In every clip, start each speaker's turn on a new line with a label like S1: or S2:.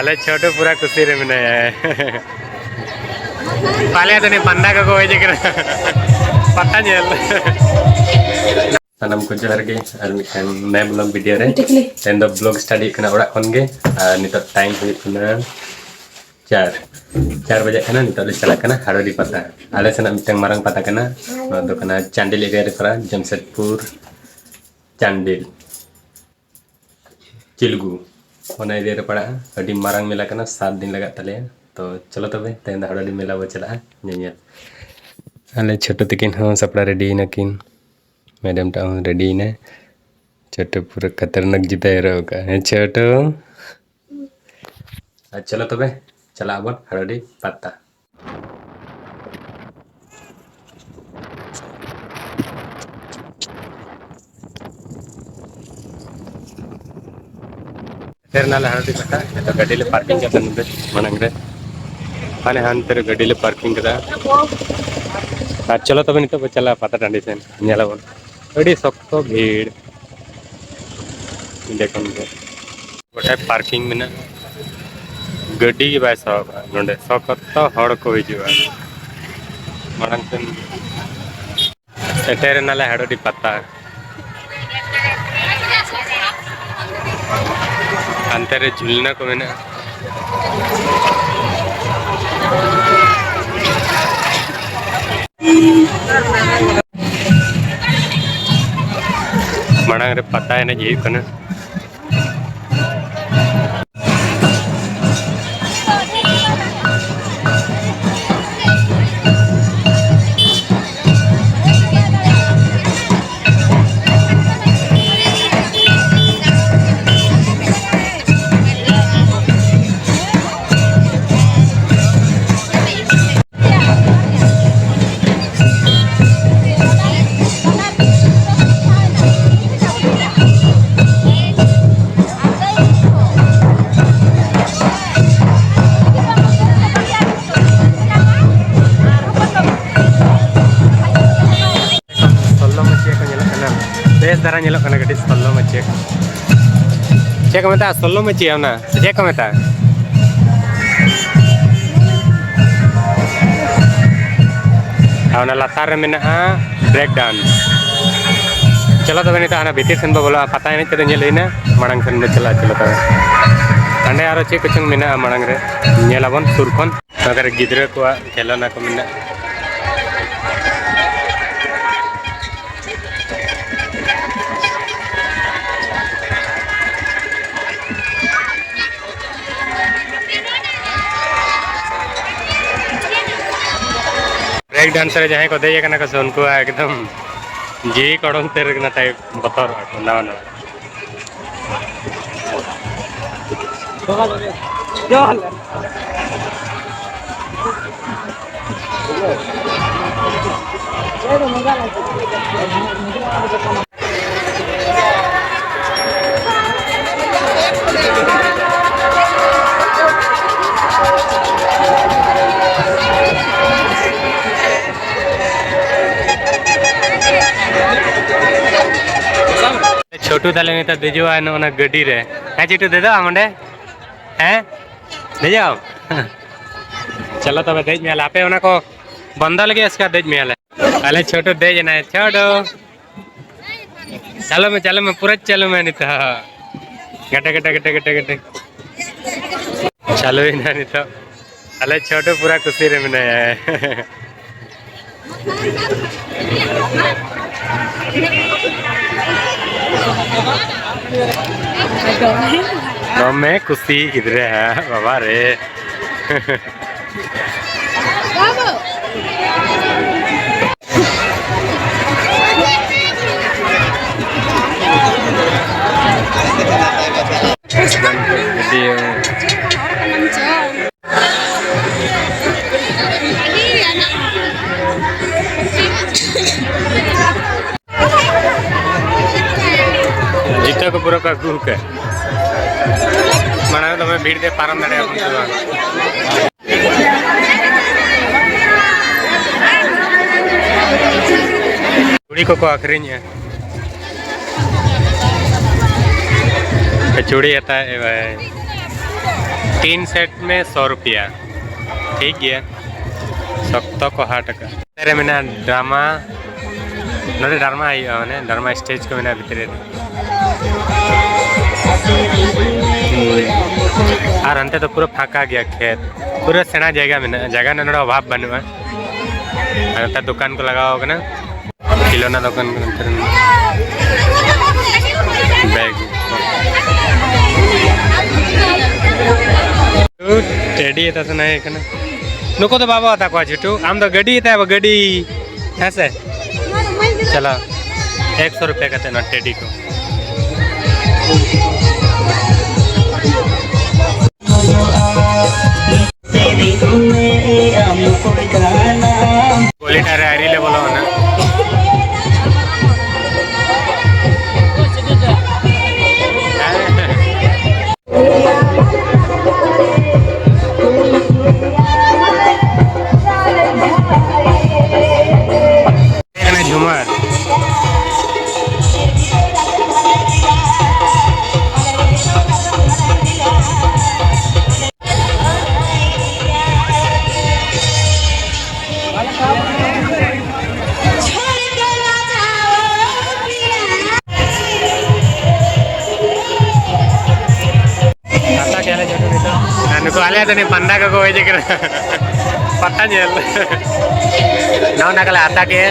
S1: अले छोटू पूरा खुशी रे मने पाले तो नहीं बंदा को कोई जगह पता नहीं sanam ko johar ge ar mitan nai blog video re then the blog study kana orak khon ge nitok time huyuk kana 4 baje kana nitok le chala kana Harodi pata ale sana mitang marang pata kana do kana Chandil area re para Jamshedpur Chandil Cilgu ona area re para adi marang mela kana 7 दिन लगा तले तो चलो तबे तेन Harodi मेला वो चला nyel ale छोटू तकिन हो सपड़ा रेडी नकिन मैडम टाउन रेडी ने छोटू पूरा खतरनाक जीता होगा है छोटू चलो तबे चला बन Harodi पत्ता तेरे नाल Harodi पत्ता तो गाड़ी ले पार्किंग करते हैं मनंग रे माने हान तेरे गाड़ी ले पार्किंग करा चलो तबे नहीं तो चला पत्ता टांडी से नेला बन अड़ी सख्तो भीड़ देखो गोटे पार्किंग में ना गड्डी की बाय सब नोडे सख्तो हड़ को हिजुआ मारंग से सेटेर नाले Harodi पत्ता अंतरे झुलना को मैंने मनांग रे पता है ना जी कने darah nyelok karena gadis solo macet cek mata solo macet ya na cek mata awalnya latar mina break dance चलो तब नहीं तो आना भीतर सेन बोला पता है नहीं तेरे nyel ini marang सेन चला चलो तब ande aro cek kucing mina marang re nyelabon surkon agar gidre ko खेलना को mina ब्रेक डांसर जहाँ को दे करना कसो उनको एकदम जी कड़ों तेरे ना टाइप बतौर ना ना छोटू ताले नहीं तो दे जो है ना गड्डी रे है चिटू दे दो आमंडे हैं दे जाओ चलो तब देज में लापे उना को बंदा लगे इसका देज में अले छोटू देज ना छोटू चलो मैं पूरा चलो मैं नहीं तो गटे गटे गटे गटे गटे चलो ही ना नहीं तो अले छोटू पूरा खुशी रे मैंने तो मैं खुशी किधर है बाबा रे जीता को पूरा का गुह के mana तो मैं भीड़ दे पारम दड़े अपन तो चूड़ी को आखिरी है चूड़ी आता है भाई 3 सेट में 100 रुपया ठीक है सख्त को 100 टका तेरे में ड्रामा नोड़े ड्रामा मैंने ड्रामा स्टेज को मेना भितर और अंते तो पूरा फाँका गया खेत पूरा सेना जगह में जगह ना नोड़ा अभाव बनवा अंते दुकान को लगाओ ना खिलौना दुकान को बैग टेडी है तो नहीं है नुको तो बाबा होता को छुटू आम तो गड्डी है गड्डी है से चलो 100 रुपये का ना टेडी को बोली टारे ले बोलो ना झूमर तो पंदा को पता नहीं ना नकल आता के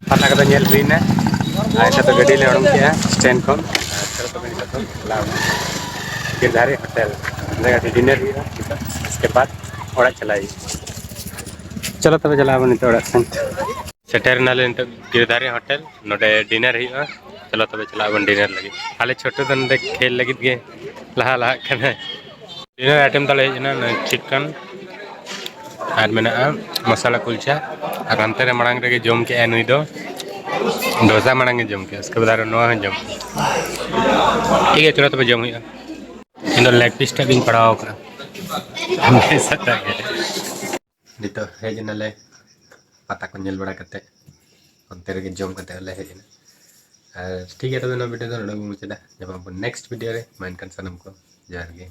S1: पता का तो ऐसा तो गड्डी ले उड़ूंग किया स्टैंड को गिरधारी होटल डिनर हुआ इसके बाद ओड़ा चलाई चलो तब चला नित ओड़ा सेटर नाले नित गिरधारी होटल नोडे डिनर हुआ चलो तब चला डिनर लगे आले छोटो तो नोडे खेल लगे गे लहा लहा डिनर आइटम तले चिकन और मेना मसाला कुलचा और अंते रे मांग रे जम के नुई दो डोसा मांग जम के उसके बाद नवा जम ठीक है चलो तब जम हुआ इन लेग पीस टा बिन पड़ाव का हमेशा तक नित हेजना ले पता को नेल बड़ा करते अंते रे जम करते ले हेजना ठीक है तब नो वीडियो तो नोडे मुचदा जब नेक्स्ट वीडियो रे माइन कन सनम को जहर गे।